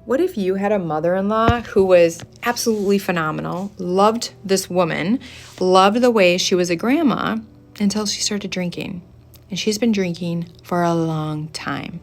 What if you had a mother-in-law who was absolutely phenomenal, loved this woman, loved the way she was a grandma until she started drinking? And she's been drinking for a long time.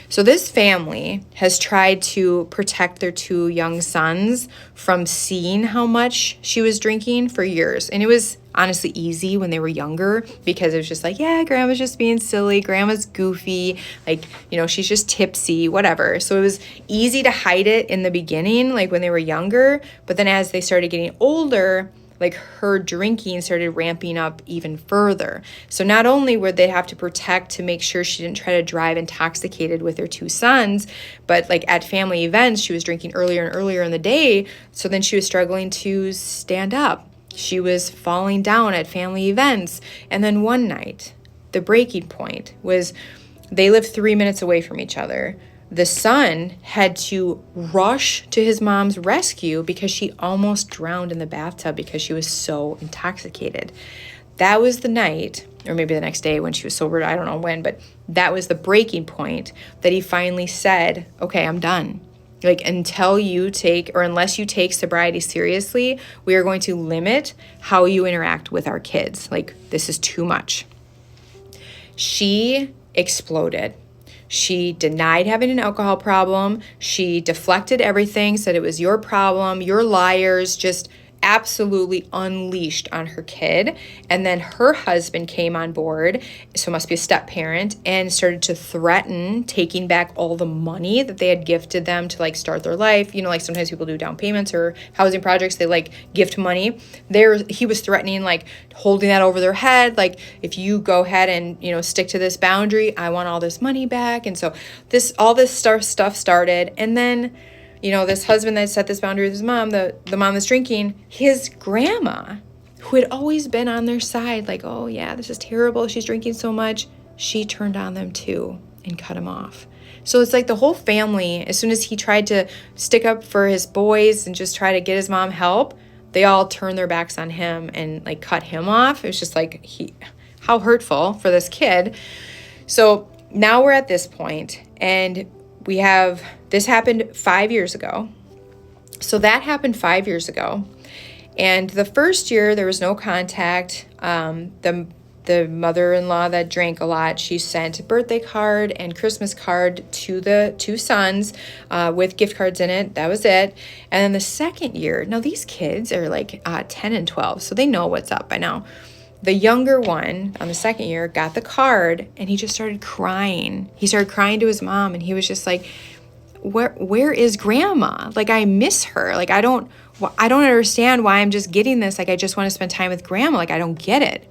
So this family has tried to protect their two young sons from seeing how much she was drinking for years. And it was honestly easy when they were younger because it was just like, yeah, grandma's just being silly. Grandma's goofy. Like, she's just tipsy, whatever. So it was easy to hide it in the beginning, like when they were younger. But then as they started getting older, like her drinking started ramping up even further. So not only would they have to protect to make sure she didn't try to drive intoxicated with her two sons, but like at family events, she was drinking earlier and earlier in the day. So then she was struggling to stand up. She was falling down at family events. And then one night, the breaking point was they lived 3 minutes away from each other. The son had to rush to his mom's rescue because she almost drowned in the bathtub because she was so intoxicated. That was the night, or maybe the next day when she was sober, I don't know when, but that was the breaking point that he finally said, okay, I'm done. Like until you take, or unless you take sobriety seriously, we are going to limit how you interact with our kids. Like this is too much. She exploded. She denied having an alcohol problem. She deflected everything, said it was your problem, you're liars, just absolutely unleashed on her kid. And then her husband came on board, so must be a step parent, and started to threaten taking back all the money that they had gifted them to like start their life. Like sometimes people do down payments or housing projects, they like gift money. He was threatening like holding that over their head. Like if you go ahead and, stick to this boundary, I want all this money back. And so all this stuff started. And then this husband that set this boundary with his mom, the mom that's drinking, his grandma, who had always been on their side, like, oh yeah, this is terrible, she's drinking so much, she turned on them too and cut him off. So it's like the whole family, as soon as he tried to stick up for his boys and just try to get his mom help, they all turned their backs on him and like cut him off. It was just like, how hurtful for this kid. So now we're at this point, and this happened 5 years ago. So that happened 5 years ago. And the first year there was no contact. The mother-in-law that drank a lot, she sent a birthday card and Christmas card to the two sons with gift cards in it. That was it. And then the second year, now these kids are like 10 and 12, so they know what's up by now. The younger one on the second year got the card and he just started crying. He started crying to his mom and he was just like, where is grandma? Like, I miss her. Like, I don't understand why I'm just getting this. Like, I just want to spend time with grandma. Like, I don't get it.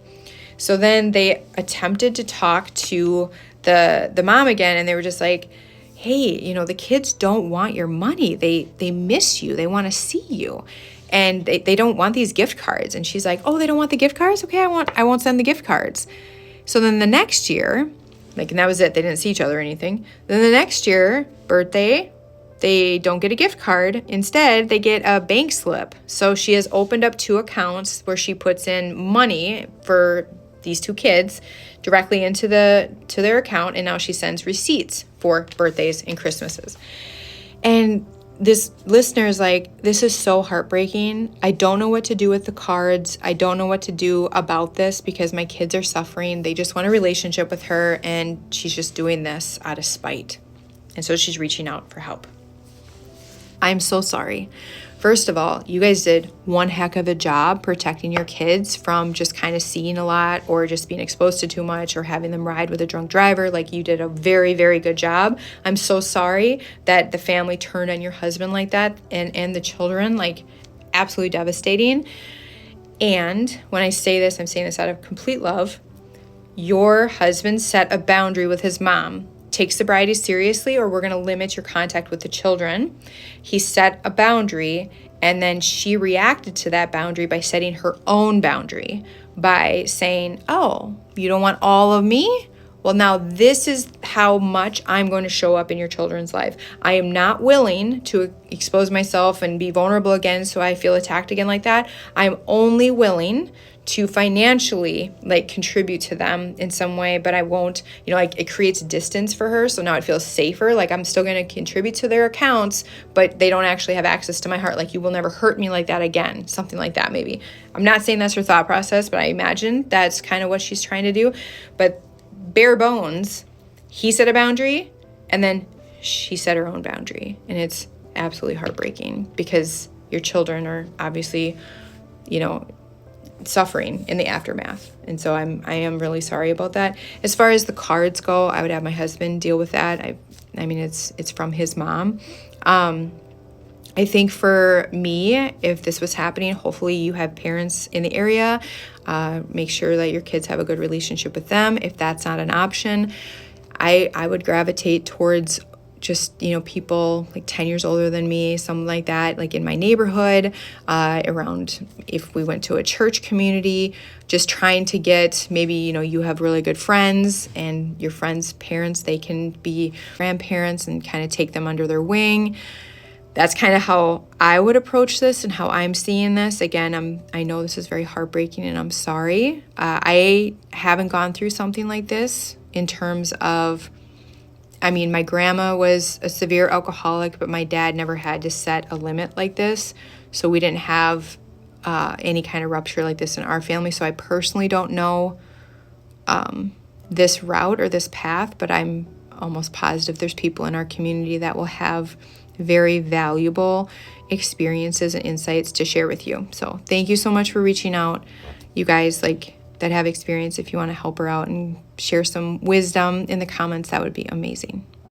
So then they attempted to talk to the mom again, and they were just like, hey, the kids don't want your money. They miss you. They want to see you. And they don't want these gift cards. And she's like, oh, they don't want the gift cards? Okay, I won't send the gift cards. So then the next year, and that was it. They didn't see each other or anything. Then the next year, birthday, they don't get a gift card. Instead, they get a bank slip. So she has opened up 2 accounts where she puts in money for these 2 kids directly into their account. And now she sends receipts for birthdays and Christmases. And this listener is like, this is so heartbreaking. I don't know what to do with the cards. I don't know what to do about this because my kids are suffering. They just want a relationship with her, and she's just doing this out of spite. And so she's reaching out for help. I'm so sorry. First of all, you guys did one heck of a job protecting your kids from just kind of seeing a lot or just being exposed to too much or having them ride with a drunk driver. Like, you did a very, very good job. I'm so sorry that the family turned on your husband like that and the children, like, absolutely devastating. And when I say this, I'm saying this out of complete love. Your husband set a boundary with his mom. Take sobriety seriously, or we're going to limit your contact with the children. He set a boundary, and then she reacted to that boundary by setting her own boundary by saying, oh, you don't want all of me? well, now this is how much I'm going to show up in your children's life. I am not willing to expose myself and be vulnerable again so I feel attacked again like that. I'm only willing to financially like contribute to them in some way, but I won't, like it creates distance for her. So now it feels safer. Like I'm still going to contribute to their accounts, but they don't actually have access to my heart. Like you will never hurt me like that again. Something like that, maybe. I'm not saying that's her thought process, but I imagine that's kind of what she's trying to do. But bare bones, he set a boundary and then she set her own boundary. And it's absolutely heartbreaking because your children are obviously, suffering in the aftermath. And so I am really sorry about that. As far as the cards go, I would have my husband deal with that. I mean, it's from his mom. I think for me, if this was happening, hopefully you have parents in the area. Make sure that your kids have a good relationship with them. If that's not an option, I would gravitate towards just, people like 10 years older than me, something like that, like in my neighborhood, around if we went to a church community, just trying to get maybe, you have really good friends and your friends' parents, they can be grandparents and kind of take them under their wing. That's kind of how I would approach this and how I'm seeing this. Again, I know this is very heartbreaking and I'm sorry. I haven't gone through something like this in terms of, my grandma was a severe alcoholic, but my dad never had to set a limit like this. So we didn't have any kind of rupture like this in our family. So I personally don't know this route or this path, but I'm almost positive there's people in our community that will have very valuable experiences and insights to share with you. So thank you so much for reaching out. You guys that have experience, if you want to help her out and share some wisdom in the comments, that would be amazing.